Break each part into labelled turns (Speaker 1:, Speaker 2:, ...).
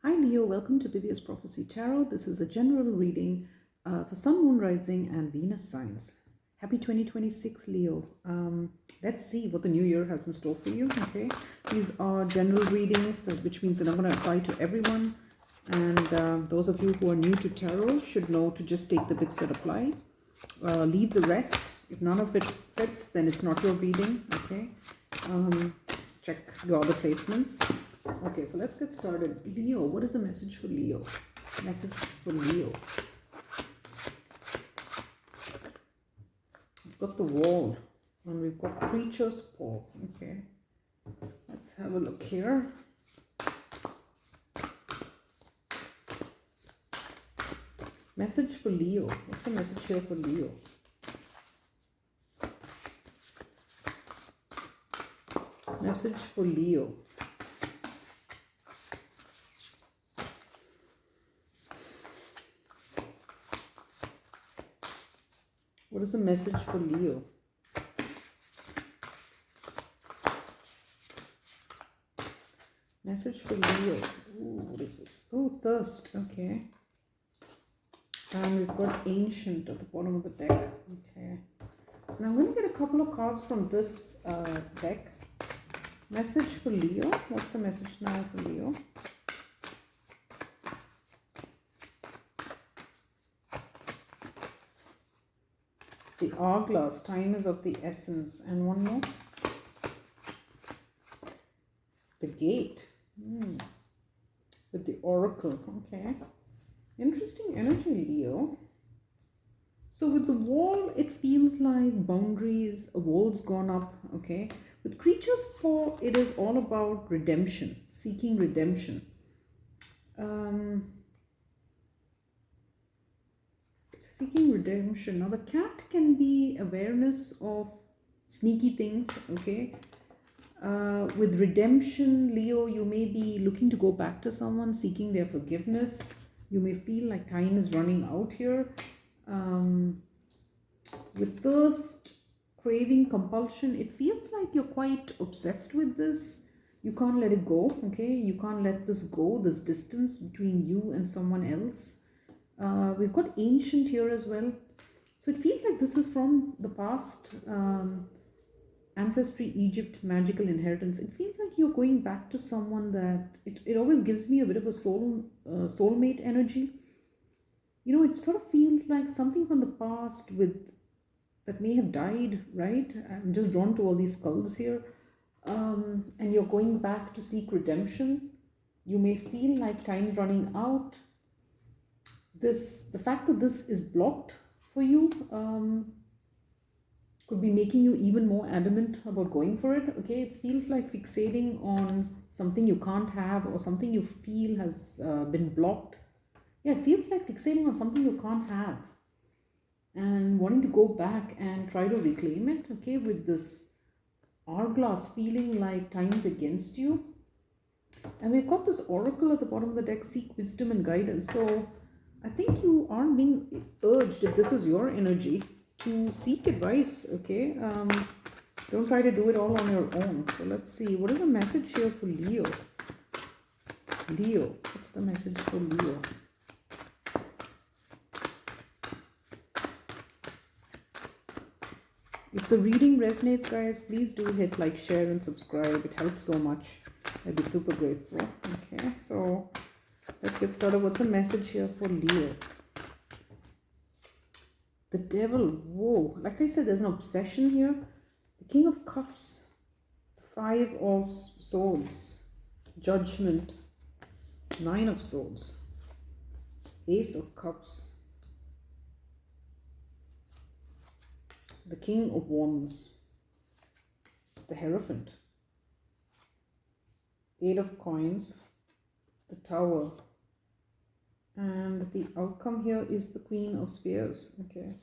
Speaker 1: Hi Leo, welcome to Vidya's Prophecy Tarot. This is a general reading for Sun, Moon, Rising, and Venus signs. Happy 2026, Leo. Let's see what the new year has in store for you. Okay, these are general readings, which means that I'm going to apply to everyone. And those of you who are new to tarot should know to just take the bits that apply. Leave the rest. If none of it fits, then it's not your reading. Okay. Check your other placements. Okay, so let's get started. Leo, what is the message for Leo? Message for Leo. We've got the wall and we've got creature's paw. Okay, let's have a look here. Message for Leo. What's the message here for Leo? Message for Leo. What is the message for Leo? Message for Leo. Ooh, what is this? Oh, thirst. Okay. And we've got ancient at the bottom of the deck. Okay. Now I'm going to get a couple of cards from this deck. Message for Leo. What's the message now for Leo? The hourglass, time is of the essence. And one more. The gate. With the oracle. Okay. Interesting energy, Leo. So with the wall, it feels like boundaries, a wall's gone up. Okay. With creature's paw, it is all about redemption, seeking redemption. Seeking redemption. Now the cat can be awareness of sneaky things, okay? With redemption, Leo, you may be looking to go back to someone, seeking their forgiveness. You may feel like time is running out here. With thirst, craving, compulsion, it feels like you're quite obsessed with this. You can't let it go, okay? You can't let this go, this distance between you and someone else. We've got ancient here as well. So it feels like this is from the past, ancestry, Egypt, magical inheritance. It feels like you're going back to someone that it always gives me a bit of a soulmate energy. You know, it sort of feels like something from the past that may have died, right? I'm just drawn to all these skulls here. And you're going back to seek redemption. You may feel like time's running out. The fact that this is blocked for you could be making you even more adamant about going for it. Okay, it feels like fixating on something you can't have or something you feel has been blocked. Yeah, it feels like fixating on something you can't have and wanting to go back and try to reclaim it. Okay, with this hourglass feeling like time's against you. And we've got this oracle at the bottom of the deck, seek wisdom and guidance. So I think you are being urged, if this is your energy, to seek advice, okay? Don't try to do it all on your own. So let's see, what is the message here for Leo? Leo, what's the message for Leo? If the reading resonates, guys, please do hit like, share, and subscribe. It helps so much. I'd be super grateful. Okay, so let's get started. What's the message here for Leo? The devil. Whoa. Like I said, there's an obsession here. The King of Cups. The Five of Swords. Judgment. Nine of Swords. Ace of Cups. The King of Wands. The Hierophant. Eight of Coins. The Tower. And the outcome here is the Queen of Spears. Okay.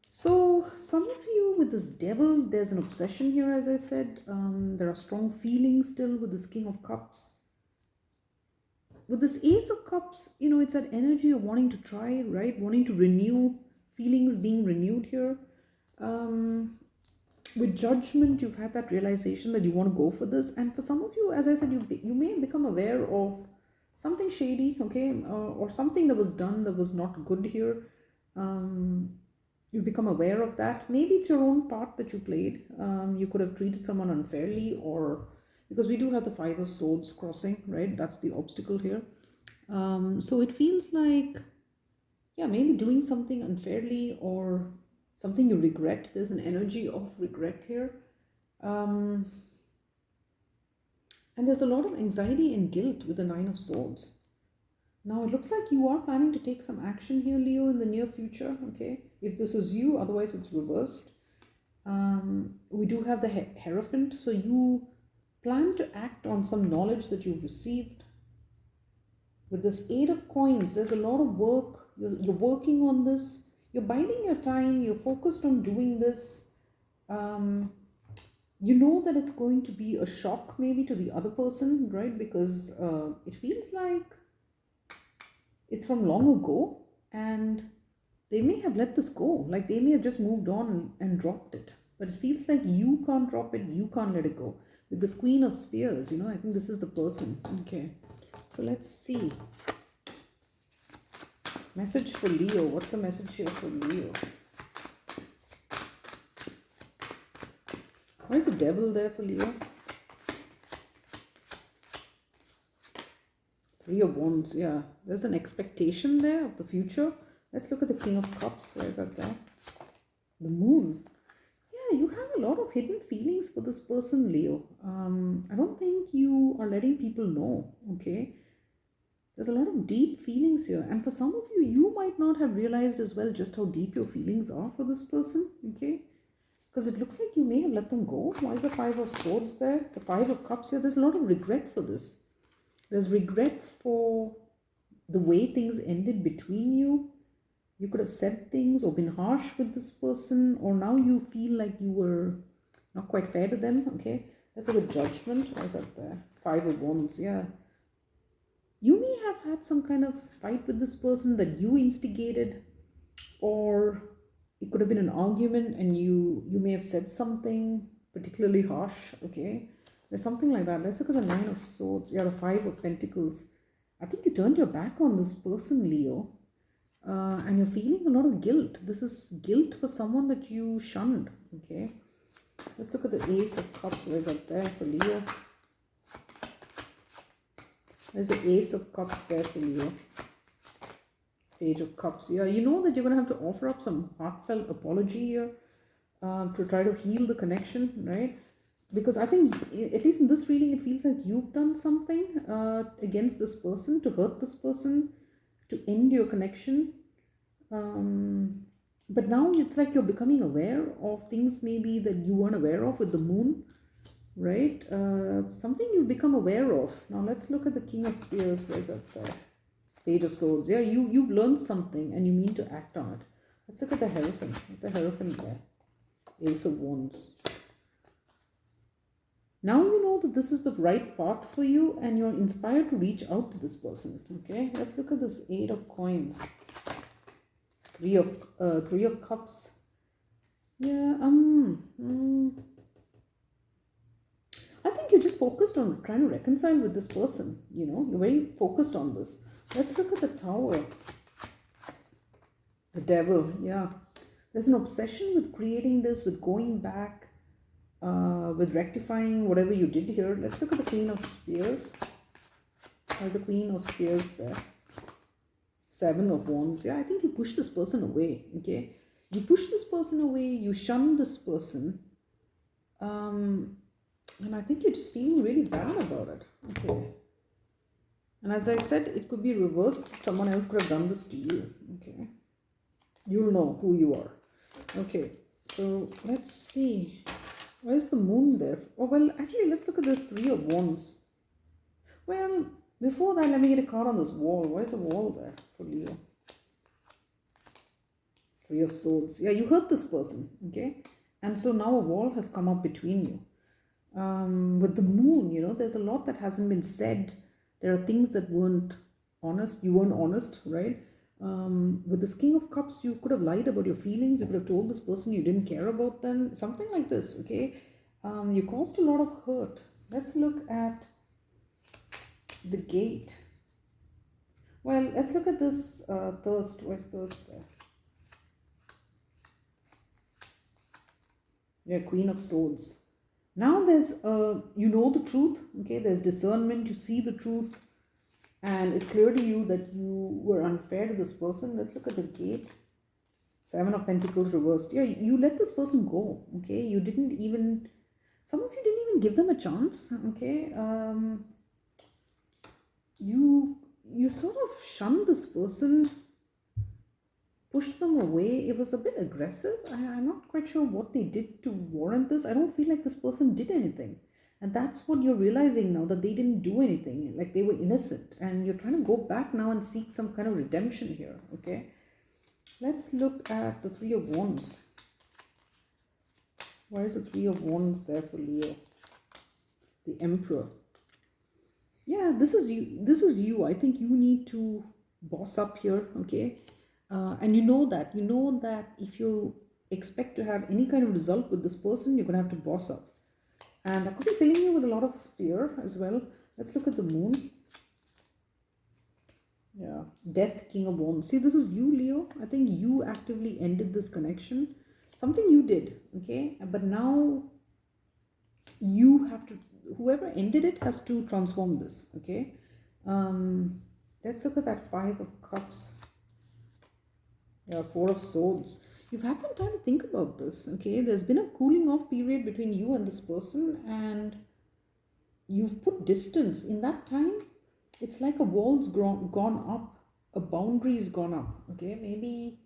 Speaker 1: So some of you with this devil, there's an obsession here, as I said. There are strong feelings still with this King of Cups. With this Ace of Cups, you know, it's that energy of wanting to try, right? Wanting to renew, feelings being renewed here. With Judgment, you've had that realization that you want to go for this. And for some of you, as I said, you may become aware of something shady, okay, or something that was done that was not good here. Um, you become aware of that. Maybe it's your own part that you played. You could have treated someone unfairly, or because we do have the Five of Swords crossing, right? That's the obstacle here. So it feels like, yeah, maybe doing something unfairly or something you regret. There's an energy of regret here. Um, and there's a lot of anxiety and guilt with the Nine of Swords. Now it looks like you are planning to take some action here, Leo, in the near future. Okay, if this is you, otherwise it's reversed. We do have the Hierophant, so you plan to act on some knowledge that you've received. With this Eight of Coins, there's a lot of work. You're working on this. You're biding your time. You're focused on doing this. Um, you know that it's going to be a shock maybe to the other person, right? Because it feels like it's from long ago, and they may have let this go. Like they may have just moved on and dropped it. But it feels like you can't drop it, you can't let it go. With this Queen of Spears, I think this is the person. Okay. So let's see. Message for Leo. What's the message here for Leo? Why is the Devil there for Leo? Three of Wands, yeah. There's an expectation there of the future. Let's look at the King of Cups. Where is that there? The Moon. Yeah, you have a lot of hidden feelings for this person, Leo. I don't think you are letting people know, okay? There's a lot of deep feelings here. And for some of you, you might not have realized as well just how deep your feelings are for this person, okay? Because it looks like you may have let them go. Why is the Five of Swords there? The Five of Cups here. There's a lot of regret for this. There's regret for the way things ended between you. You could have said things or been harsh with this person, or now you feel like you were not quite fair to them, okay? Let's have a Judgment. Why is that there? Five of Wands, yeah. You may have had some kind of fight with this person that you instigated, or it could have been an argument and you may have said something particularly harsh, okay? There's something like that. Let's look at the Nine of Swords. Yeah, the Five of Pentacles. I think you turned your back on this person, Leo, and you're feeling a lot of guilt. This is guilt for someone that you shunned, okay? Let's look at the Ace of Cups. Where's that there for Leo? There's the Ace of Cups there for Leo. Page of Cups. Yeah, you know that you're going to have to offer up some heartfelt apology here to try to heal the connection, right? Because I think, at least in this reading, it feels like you've done something against this person, to hurt this person, to end your connection. But now it's like you're becoming aware of things maybe that you weren't aware of with the Moon, right? Something you've become aware of. Now let's look at the King of Spears. Where's that? Page of Swords. Yeah, you've learned something and you mean to act on it. Let's look at the Hierophant. It's a Hierophant there. Ace of Wands. Now you know that this is the right path for you and you're inspired to reach out to this person. Okay, let's look at this Eight of Coins. Three of Cups. Yeah, I think you're just focused on trying to reconcile with this person. You're very focused on this. Let's look at the Tower. The Devil, yeah. There's an obsession with creating this, with going back, with rectifying whatever you did here. Let's look at the Queen of Spears. There's a Queen of Spears there. Seven of Wands. Yeah, I think you push this person away, okay? You push this person away, you shun this person. And I think you're just feeling really bad about it, okay? And as I said, it could be reversed. Someone else could have done this to you, okay? You'll know who you are. Okay, so let's see. Where's the Moon there? Oh, well, actually, let's look at this Three of Wands. Well, before that, let me get a card on this wall. Where's the wall there for Leo? Three of Swords. Yeah, you hurt this person, okay? And so now a wall has come up between you. With the Moon, there's a lot that hasn't been said. There are things that weren't honest. You weren't honest, right? With this King of Cups, you could have lied about your feelings. You could have told this person you didn't care about them. Something like this, okay? You caused a lot of hurt. Let's look at the Gate. Well, let's look at this thirst. Where's thirst there? Yeah, Queen of Swords. Now there's, you know the truth, okay? There's discernment, you see the truth, and it's clear to you that you were unfair to this person. Let's look at the gate. Seven of Pentacles reversed. Yeah, you let this person go, okay? You didn't even, some of you didn't even give them a chance, okay? You sort of shunned this person, pushed them away. It was a bit aggressive. I'm not quite sure what they did to warrant this. I don't feel like this person did anything. And that's what you're realizing now, that they didn't do anything, like they were innocent. And you're trying to go back now and seek some kind of redemption here, okay? Let's look at the Three of Wands. Why is the Three of Wands there for Leo? The Emperor. Yeah, this is you. This is you. I think you need to boss up here, okay? And you know that if you expect to have any kind of result with this person, you're going to have to boss up. And that could be filling you with a lot of fear as well. Let's look at the Moon. Yeah, Death, King of Wands. See, this is you, Leo. I think you actively ended this connection. Something you did, okay? But now you have to, whoever ended it has to transform this, okay? Let's look at that Five of Cups. Yeah, Four of Swords. You've had some time to think about this, okay? There's been a cooling off period between you and this person, and you've put distance. In that time, it's like a wall's gone up, a boundary's gone up, okay? Maybe,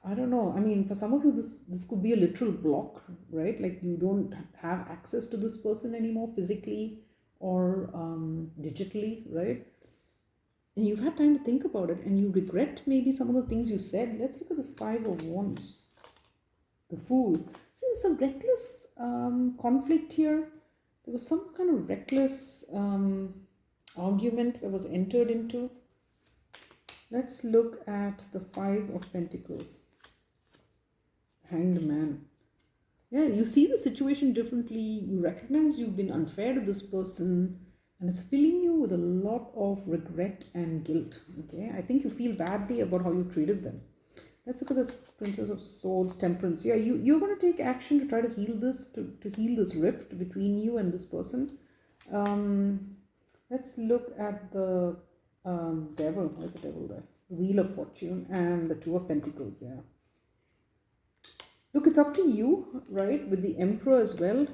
Speaker 1: I don't know. I mean, for some of you, this could be a literal block, right? Like you don't have access to this person anymore physically or digitally, right? And you've had time to think about it, and you regret maybe some of the things you said. Let's look at this Five of Wands. The Fool. See, there's some reckless conflict here. There was some kind of reckless argument that was entered into. Let's look at the Five of Pentacles. Hanged Man. Yeah, you see the situation differently. You recognize you've been unfair to this person, and it's filling you with a lot of regret and guilt. Okay, I think you feel badly about how you treated them. Let's look at this Princess of Swords, Temperance. Yeah, you're going to take action to try to heal this, to heal this rift between you and this person. Let's look at the Devil. Where's the Devil there? The Wheel of Fortune and the Two of Pentacles. Yeah. Look, it's up to you, right? With the Emperor as well.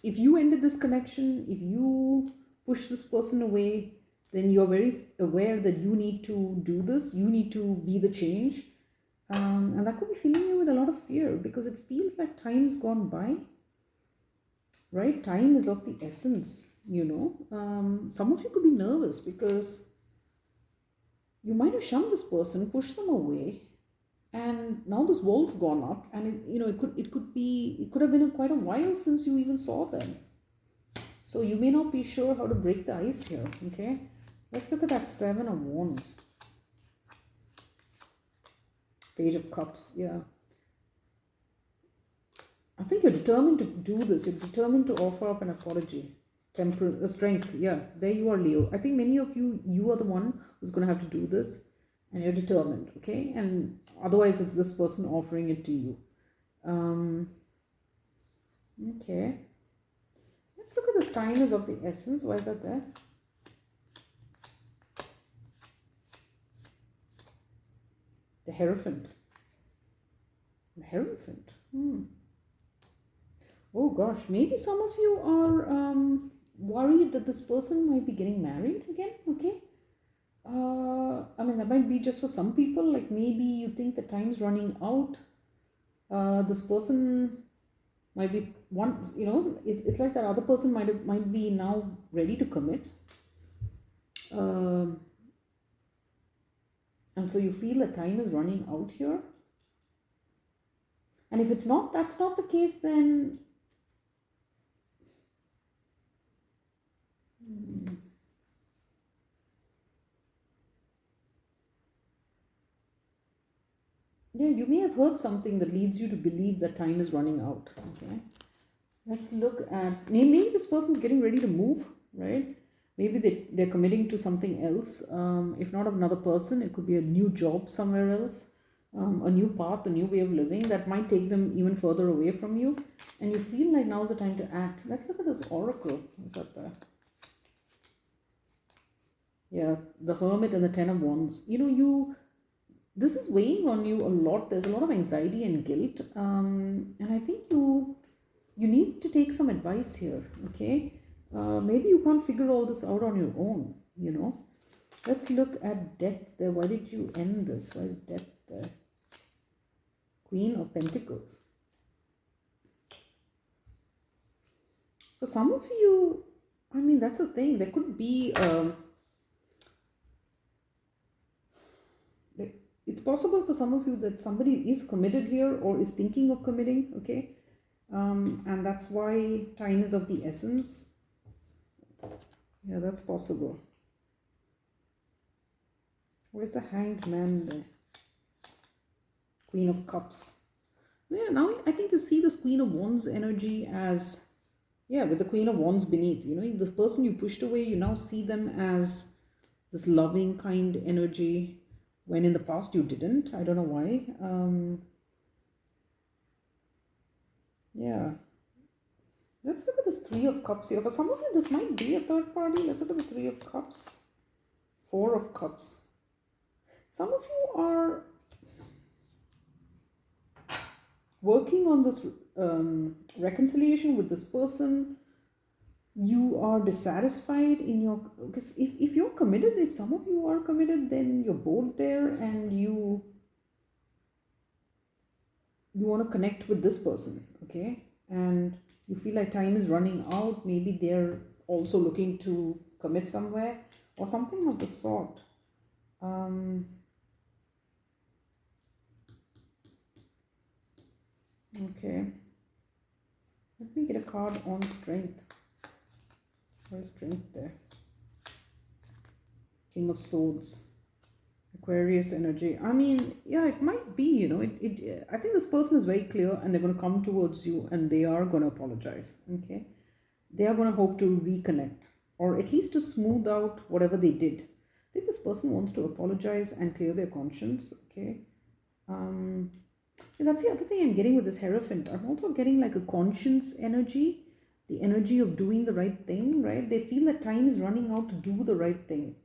Speaker 1: If you ended this connection, if you push this person away, then you're very aware that you need to do this. You need to be the change. And that could be filling you with a lot of fear, because it feels like time's gone by, right? Time is of the essence, you know. Some of you could be nervous because you might have shunned this person, pushed them away, and now this wall's gone up, and it could have been quite a while since you even saw them. So you may not be sure how to break the ice here, okay? Let's look at that Seven of Wands. Page of Cups, yeah. I think you're determined to do this. You're determined to offer up an apology. Strength, yeah. There you are, Leo. I think many of you are the one who's going to have to do this, and you're determined, okay? And otherwise, it's this person offering it to you. Okay. Let's look at this. Time is of the essence. Why is that there? The Hierophant. The Hierophant. Oh gosh, maybe some of you are worried that this person might be getting married again, okay? I mean, that might be just for some people. Like maybe you think the time's running out. This person might be it's like that other person might be now ready to commit. And so you feel that time is running out here. And if that's not the case, then yeah, you may have heard something that leads you to believe that time is running out. Okay, let's look at maybe this person's getting ready to move, right? Maybe they're committing to something else. If not another person, it could be a new job somewhere else, a new path, a new way of living that might take them even further away from you. And you feel like now's the time to act. Let's look at this oracle. What's up there? Yeah, the Hermit and the Ten of Wands. This is weighing on you a lot. There's a lot of anxiety and guilt, and I think you need to take some advice here. Okay, maybe you can't figure all this out on your own. Let's look at death there. Why did you end this? Why is death there? Queen of Pentacles. For some of you, I mean, that's the thing. There could be it's possible for some of you that somebody is committed here or is thinking of committing, okay? And that's why time is of the essence. Yeah, that's possible. Where's the Hanged Man there? Queen of Cups. Yeah, now I think you see this Queen of Wands energy as, yeah, with the Queen of Wands beneath. The person you pushed away, you now see them as this loving, kind energy, when in the past you didn't. I don't know why. Yeah. Let's look at this Three of Cups here. For some of you, this might be a third party. Let's look at the Three of Cups. Four of Cups. Some of you are working on this reconciliation with this person. You are dissatisfied in your, because if you're committed, if some of you are committed, then you're both there and you want to connect with this person, okay? And you feel like time is running out. Maybe they're also looking to commit somewhere or something of the sort. Okay, let me get a card on strength. Where's strength there? King of Swords, Aquarius energy. I mean, yeah, it might be, I think this person is very clear and they're going to come towards you and they are going to apologize, okay? They are going to hope to reconnect or at least to smooth out whatever they did. I think this person wants to apologize and clear their conscience, okay? And that's the other thing I'm getting with this Hierophant. I'm also getting like a conscience energy, the energy of doing the right thing, right? They feel that time is running out to do the right thing.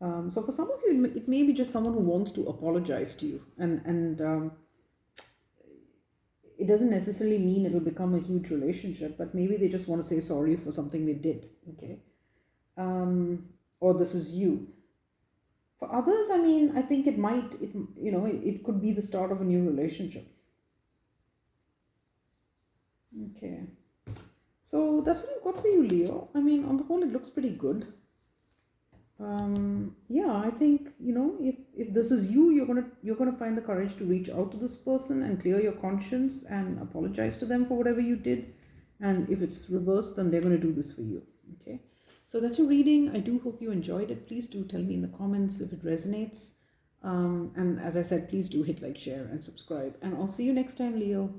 Speaker 1: So for some of you, it may be just someone who wants to apologize to you, and it doesn't necessarily mean it'll become a huge relationship, but maybe they just want to say sorry for something they did, okay? Or this is you. For others, I mean, I think it could be the start of a new relationship. Okay. So that's what I've got for you, Leo. I mean, on the whole, it looks pretty good. Yeah, I think, if this is you, you're gonna find the courage to reach out to this person and clear your conscience and apologize to them for whatever you did. And if it's reversed, then they're gonna do this for you. Okay. So that's your reading. I do hope you enjoyed it. Please do tell me in the comments if it resonates. And as I said, please do hit like, share, and subscribe. And I'll see you next time, Leo.